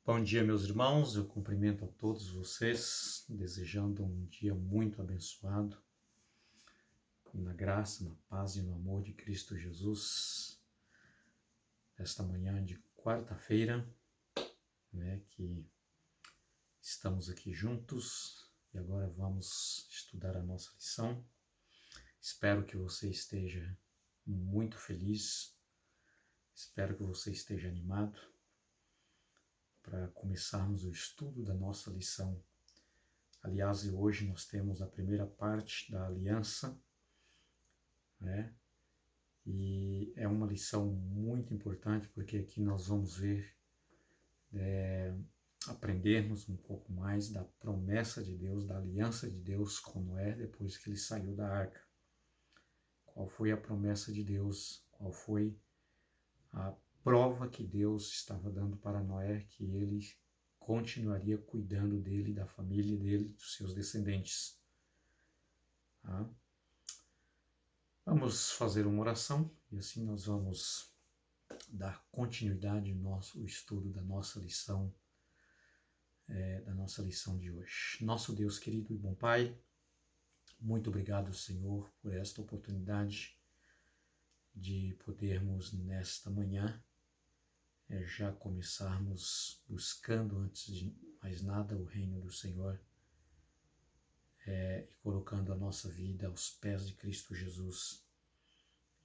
Bom dia, meus irmãos. Eu cumprimento a todos vocês, desejando um dia muito abençoado, na graça, na paz e no amor de Cristo Jesus. Esta manhã de quarta-feira, que estamos aqui juntos e agora vamos estudar a nossa lição. Espero que você esteja muito feliz, espero que você esteja animado para começarmos o estudo da nossa lição. Aliás, hoje nós temos a primeira parte da aliança, E é uma lição muito importante, porque aqui nós vamos ver, aprendermos um pouco mais da promessa de Deus, da aliança de Deus com Noé depois que ele saiu da arca. Qual foi a promessa de Deus? Qual foi a prova que Deus estava dando para Noé, que ele continuaria cuidando dele, da família dele, dos seus descendentes. Tá? Vamos fazer uma oração e assim nós vamos dar continuidade ao estudo da nossa lição de hoje. Nosso Deus querido e bom Pai, muito obrigado, Senhor, por esta oportunidade de podermos nesta manhã já começarmos buscando, antes de mais nada, o reino do Senhor e colocando a nossa vida aos pés de Cristo Jesus.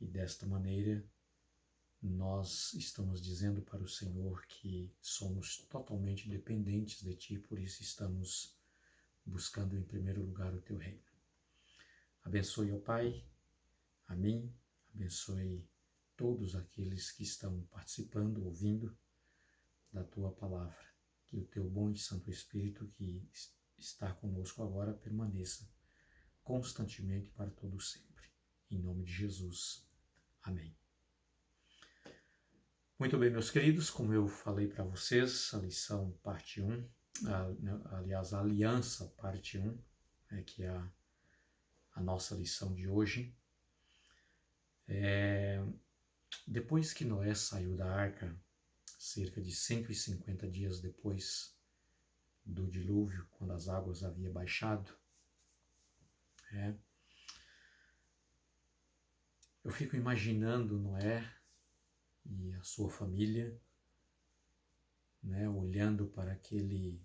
E desta maneira nós estamos dizendo para o Senhor que somos totalmente dependentes de Ti, por isso estamos buscando em primeiro lugar o Teu reino. Abençoe, ó Pai, a mim, abençoe todos aqueles que estão participando, ouvindo da Tua palavra. Que o Teu bom e Santo Espírito que está conosco agora permaneça constantemente para todo sempre. Em nome de Jesus. Amém. Muito bem, meus queridos, como eu falei para vocês, a lição parte 1, aliás, a aliança parte 1, que é a nossa lição de hoje. Depois que Noé saiu da arca, cerca de 150 dias depois do dilúvio, quando as águas haviam baixado, eu fico imaginando Noé e a sua família, olhando para aquele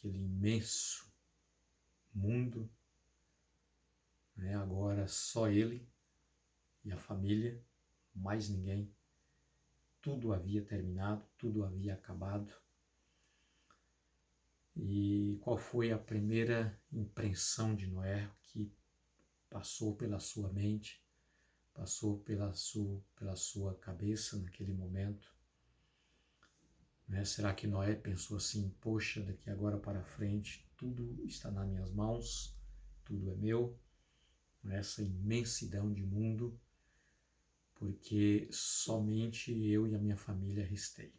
imenso mundo, agora só ele e a família, mais ninguém. Tudo havia terminado, tudo havia acabado. E qual foi a primeira impressão de Noé que passou pela sua mente, passou pela sua cabeça naquele momento? Será que Noé pensou assim, poxa, daqui agora para frente tudo está nas minhas mãos, tudo é meu, essa imensidão de mundo, porque somente eu e a minha família restei.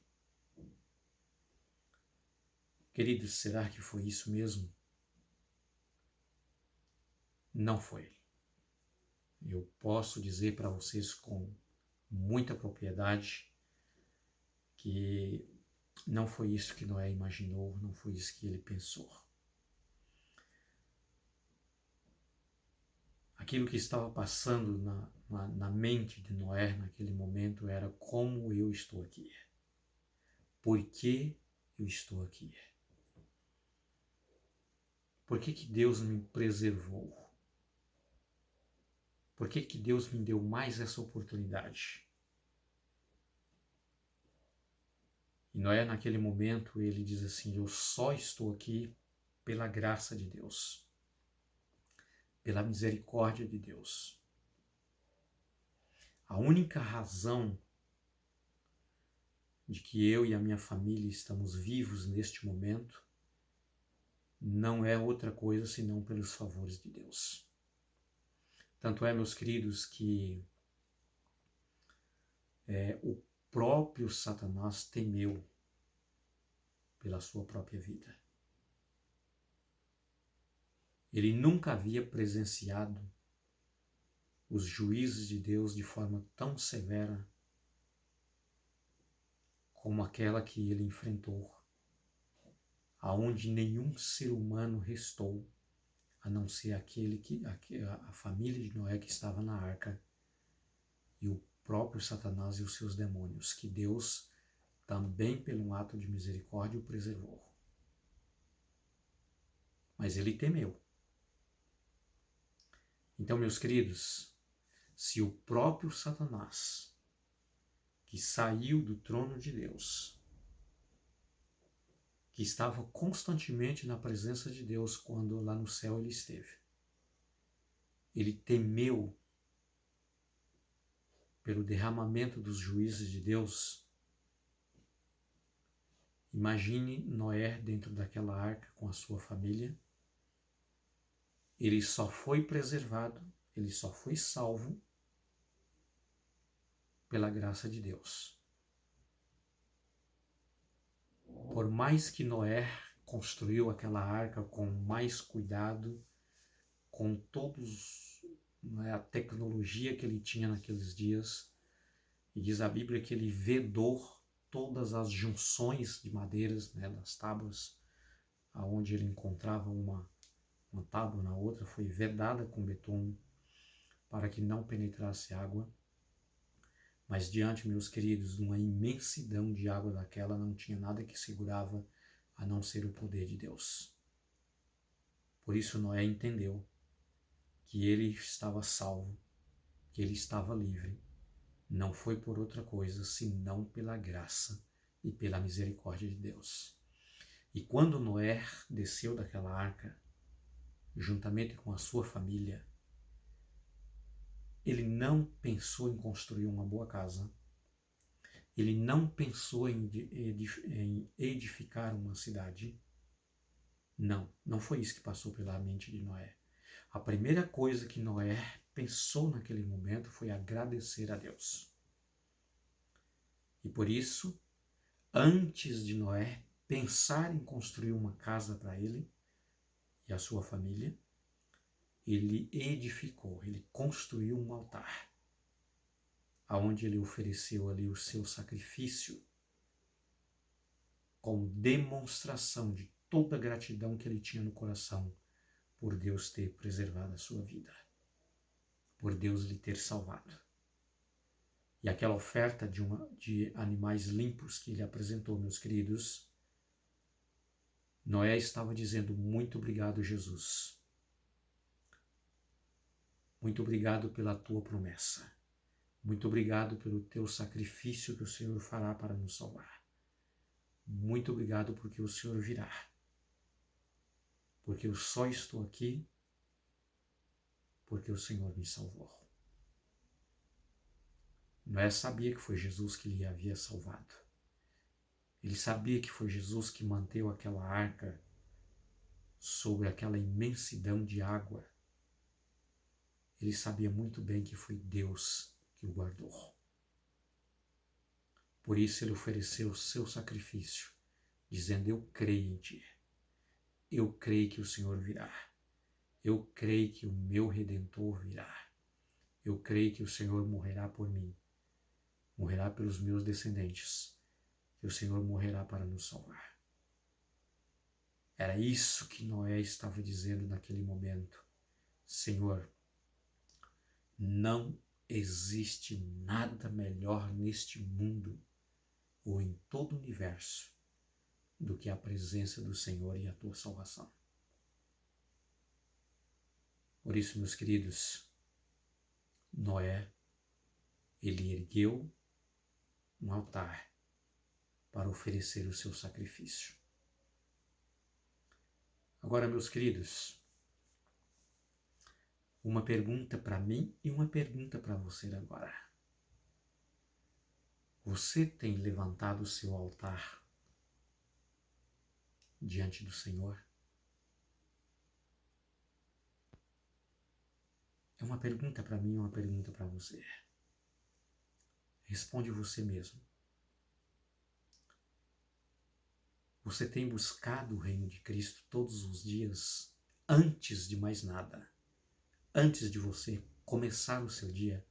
Queridos, será que foi isso mesmo? Não foi. Eu posso dizer para vocês com muita propriedade que não foi isso que Noé imaginou, não foi isso que ele pensou. Aquilo que estava passando na mente de Noé naquele momento era: como eu estou aqui? Por que eu estou aqui? Por que Deus me preservou? Por que Deus me deu mais essa oportunidade? E Noé, naquele momento, ele diz assim: eu só estou aqui pela graça de Deus, pela misericórdia de Deus. A única razão de que eu e a minha família estamos vivos neste momento não é outra coisa senão pelos favores de Deus. Tanto é, meus queridos, que o próprio Satanás temeu pela sua própria vida. Ele nunca havia presenciado os juízos de Deus de forma tão severa como aquela que ele enfrentou, aonde nenhum ser humano restou, a não ser a família de Noé que estava na arca e o próprio Satanás e os seus demônios, que Deus também, pelo um ato de misericórdia, o preservou. Mas ele temeu. Então, meus queridos, se o próprio Satanás, que saiu do trono de Deus, que estava constantemente na presença de Deus quando lá no céu ele esteve, ele temeu pelo derramamento dos juízes de Deus. Imagine Noé dentro daquela arca com a sua família. Ele só foi preservado, ele só foi salvo pela graça de Deus. Por mais que Noé construiu aquela arca com mais cuidado, com a tecnologia que ele tinha naqueles dias, e diz a Bíblia que ele vedou todas as junções de madeiras, das tábuas, aonde ele encontrava uma tábua na outra, foi vedada com betume para que não penetrasse água. Mas diante, meus queridos, de uma imensidão de água daquela, não tinha nada que segurava a não ser o poder de Deus. Por isso Noé entendeu que ele estava salvo, que ele estava livre. Não foi por outra coisa, senão pela graça e pela misericórdia de Deus. E quando Noé desceu daquela arca, juntamente com a sua família, ele não pensou em construir uma boa casa, ele não pensou em edificar uma cidade. Não foi isso que passou pela mente de Noé. A primeira coisa que Noé pensou naquele momento foi agradecer a Deus. E por isso, antes de Noé pensar em construir uma casa para ele e a sua família, ele edificou, ele construiu um altar, aonde ele ofereceu ali o seu sacrifício, como demonstração de toda a gratidão que ele tinha no coração por Deus ter preservado a sua vida, por Deus lhe ter salvado. E aquela oferta de animais limpos que ele apresentou, meus queridos, Noé estava dizendo: muito obrigado, Jesus. Muito obrigado pela tua promessa. Muito obrigado pelo teu sacrifício que o Senhor fará para nos salvar. Muito obrigado porque o Senhor virá. Porque eu só estou aqui porque o Senhor me salvou. Noé sabia que foi Jesus que lhe havia salvado. Ele sabia que foi Jesus que manteve aquela arca sobre aquela imensidão de água. Ele sabia muito bem que foi Deus que o guardou. Por isso ele ofereceu o seu sacrifício, dizendo: eu creio em ti. Eu creio que o Senhor virá. Eu creio que o meu Redentor virá. Eu creio que o Senhor morrerá por mim. Morrerá pelos meus descendentes. Que o Senhor morrerá para nos salvar. Era isso que Noé estava dizendo naquele momento. Senhor, não existe nada melhor neste mundo ou em todo o universo do que a presença do Senhor e a tua salvação. Por isso, meus queridos, Noé, ele ergueu um altar para oferecer o seu sacrifício. Agora, meus queridos, uma pergunta para mim e uma pergunta para você agora. Você tem levantado o seu altar diante do Senhor? É uma pergunta para mim e uma pergunta para você. Responde você mesmo. Você tem buscado o reino de Cristo todos os dias, antes de mais nada, antes de você começar o seu dia,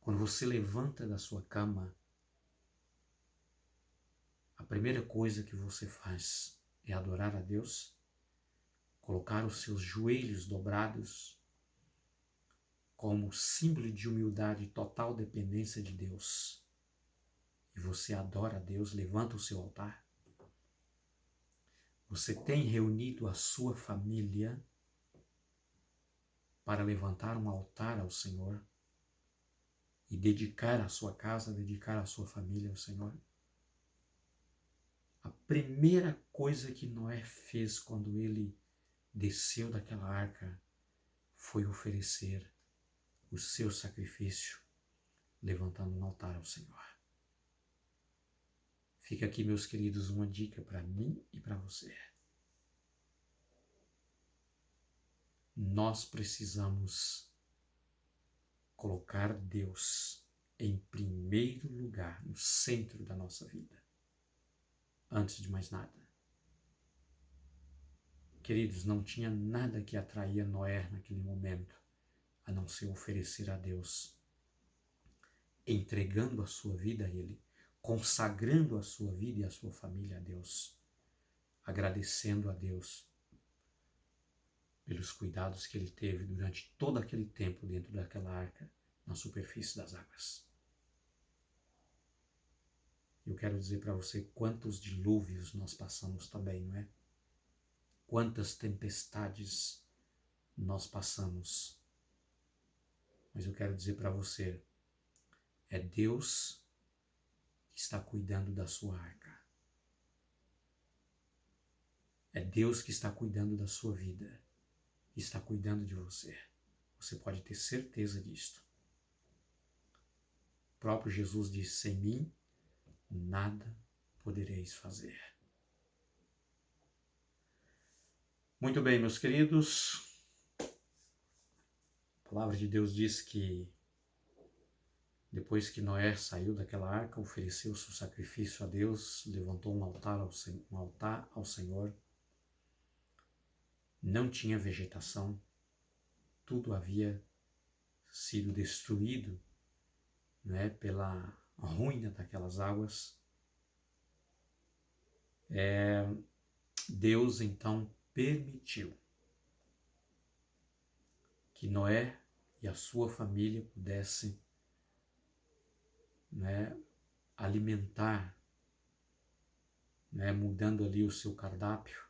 quando você levanta da sua cama, primeira coisa que você faz é adorar a Deus, colocar os seus joelhos dobrados como símbolo de humildade e total dependência de Deus. E você adora a Deus, levanta o seu altar. Você tem reunido a sua família para levantar um altar ao Senhor e dedicar a sua casa, dedicar a sua família ao Senhor. A primeira coisa que Noé fez quando ele desceu daquela arca foi oferecer o seu sacrifício, levantando um altar ao Senhor. Fica aqui, meus queridos, uma dica para mim e para você. Nós precisamos colocar Deus em primeiro lugar, no centro da nossa vida, antes de mais nada. Queridos, não tinha nada que atraía Noé naquele momento, a não ser oferecer a Deus, entregando a sua vida a Ele, consagrando a sua vida e a sua família a Deus, agradecendo a Deus pelos cuidados que Ele teve durante todo aquele tempo dentro daquela arca, na superfície das águas. Eu quero dizer para você quantos dilúvios nós passamos também, não é? Quantas tempestades nós passamos. Mas eu quero dizer para você, é Deus que está cuidando da sua arca. É Deus que está cuidando da sua vida, que está cuidando de você. Você pode ter certeza disto. O próprio Jesus disse, sem mim, nada podereis fazer. Muito bem, meus queridos. A palavra de Deus diz que depois que Noé saiu daquela arca, ofereceu seu sacrifício a Deus, levantou um altar ao Senhor. Não tinha vegetação, tudo havia sido destruído, né, pela ruína daquelas águas. Deus então permitiu que Noé e a sua família pudessem, né, alimentar, né, mudando ali o seu cardápio,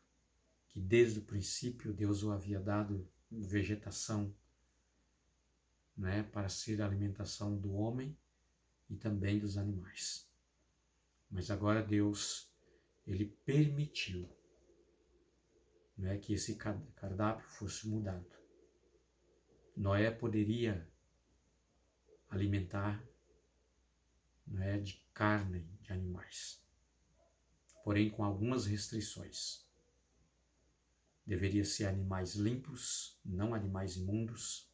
que desde o princípio Deus o havia dado vegetação, né, para ser a alimentação do homem e também dos animais. Mas agora Deus, Ele permitiu, né, que esse cardápio fosse mudado. Noé poderia alimentar, né, de carne de animais, porém com algumas restrições. Deveria ser animais limpos, não animais imundos,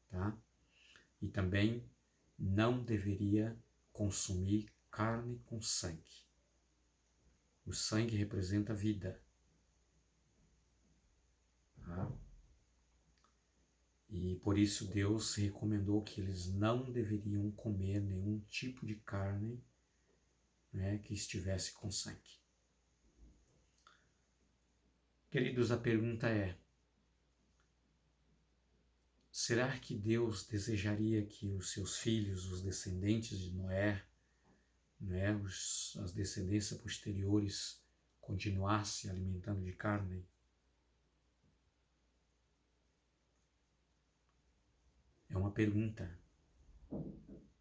tá? E também não deveria consumir carne com sangue. O sangue representa vida, tá? E por isso Deus recomendou que eles não deveriam comer nenhum tipo de carne, né, que estivesse com sangue. Queridos, a pergunta é, será que Deus desejaria que os seus filhos, os descendentes de Noé, né, as descendências posteriores, continuassem alimentando de carne? É uma pergunta.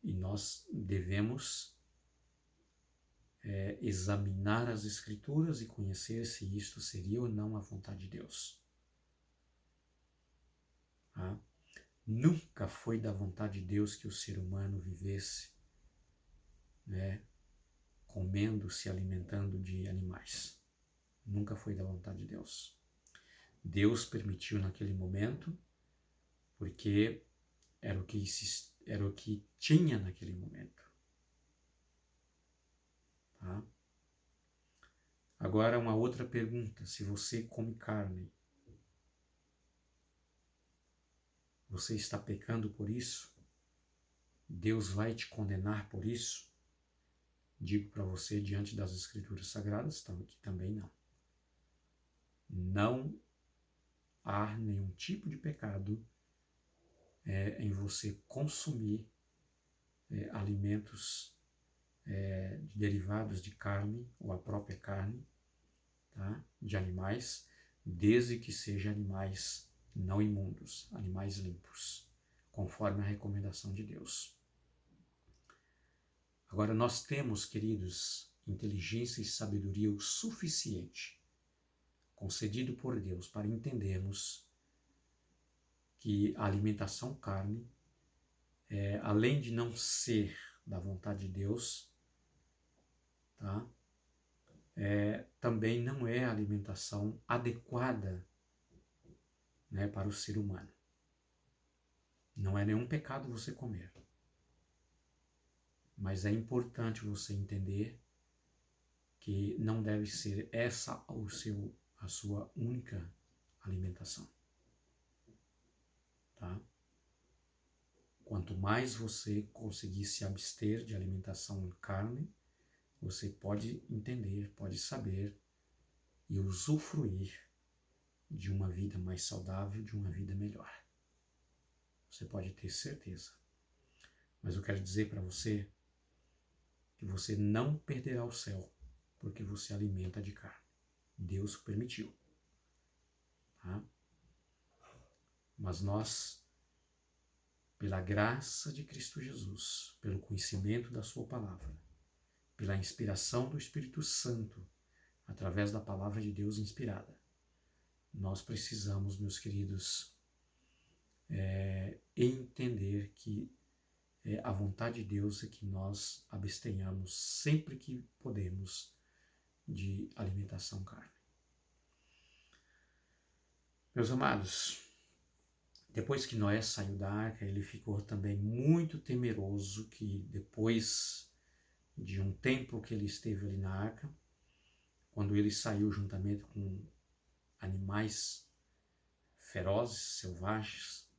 E nós devemos examinar as Escrituras e conhecer se isto seria ou não a vontade de Deus. Tá? Nunca foi da vontade de Deus que o ser humano vivesse, né, comendo, se alimentando de animais. Nunca foi da vontade de Deus. Deus permitiu naquele momento, porque era o que tinha naquele momento. Tá? Agora uma outra pergunta, se você come carne, você está pecando por isso? Deus vai te condenar por isso? digo para você, diante das Escrituras Sagradas, que também não. Não há nenhum tipo de pecado em você consumir alimentos derivados de carne, ou a própria carne, tá? De animais, desde que sejam animais não imundos, animais limpos, conforme a recomendação de Deus. Agora, nós temos, queridos, inteligência e sabedoria o suficiente, concedido por Deus, para entendermos que a alimentação carne, além de não ser da vontade de Deus, tá? Também não é a alimentação adequada, né, para o ser humano. Não é nenhum pecado você comer. Mas é importante você entender que não deve ser essa a sua única alimentação. Tá? Quanto mais você conseguir se abster de alimentação carne, você pode entender, pode saber e usufruir de uma vida mais saudável, de uma vida melhor. Você pode ter certeza. Mas eu quero dizer para você que você não perderá o céu porque você alimenta de carne. Deus o permitiu. Tá? Mas nós, pela graça de Cristo Jesus, pelo conhecimento da sua palavra, pela inspiração do Espírito Santo, através da palavra de Deus inspirada, nós precisamos, meus queridos, entender que a vontade de Deus é que nós abstenhamos sempre que podemos de alimentação carne. Meus amados, depois que Noé saiu da arca, ele ficou também muito temeroso que depois de um tempo que ele esteve ali na arca, quando ele saiu juntamente com animais ferozes, selvagens,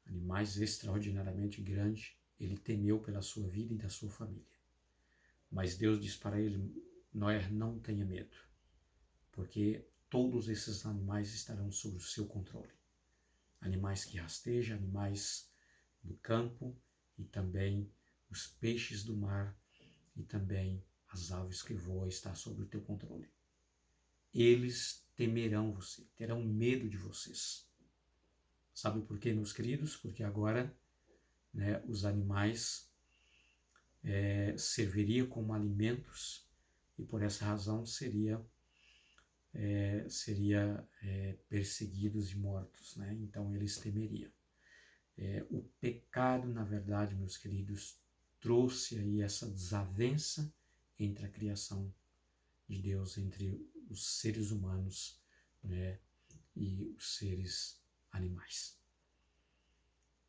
animais extraordinariamente grandes, ele temeu pela sua vida e da sua família. Mas Deus disse para ele: Noé, não tenha medo, porque todos esses animais estarão sob o seu controle. Animais que rastejam, animais do campo e também os peixes do mar e também as aves que voam estão sob o teu controle. Eles temerão você, terão medo de vocês. Sabe por quê, meus queridos? Porque agora, né, os animais serviriam como alimentos e por essa razão seria perseguidos e mortos, né? Então eles temeriam. O pecado, na verdade, meus queridos, trouxe aí essa desavença entre a criação de Deus, entre os seres humanos, né, e os seres animais.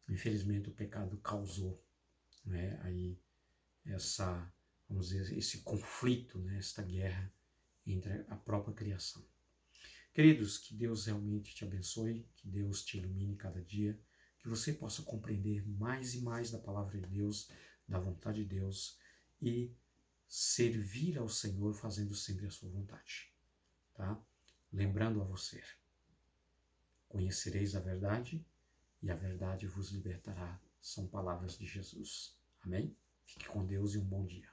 Infelizmente, o pecado causou, né, aí vamos dizer, esse conflito, né, esta guerra entre a própria criação. Queridos, que Deus realmente te abençoe, que Deus te ilumine cada dia, que você possa compreender mais e mais da palavra de Deus, da vontade de Deus e servir ao Senhor fazendo sempre a sua vontade, tá? Lembrando a você, conhecereis a verdade e a verdade vos libertará, são palavras de Jesus. Amém? Fique com Deus e um bom dia.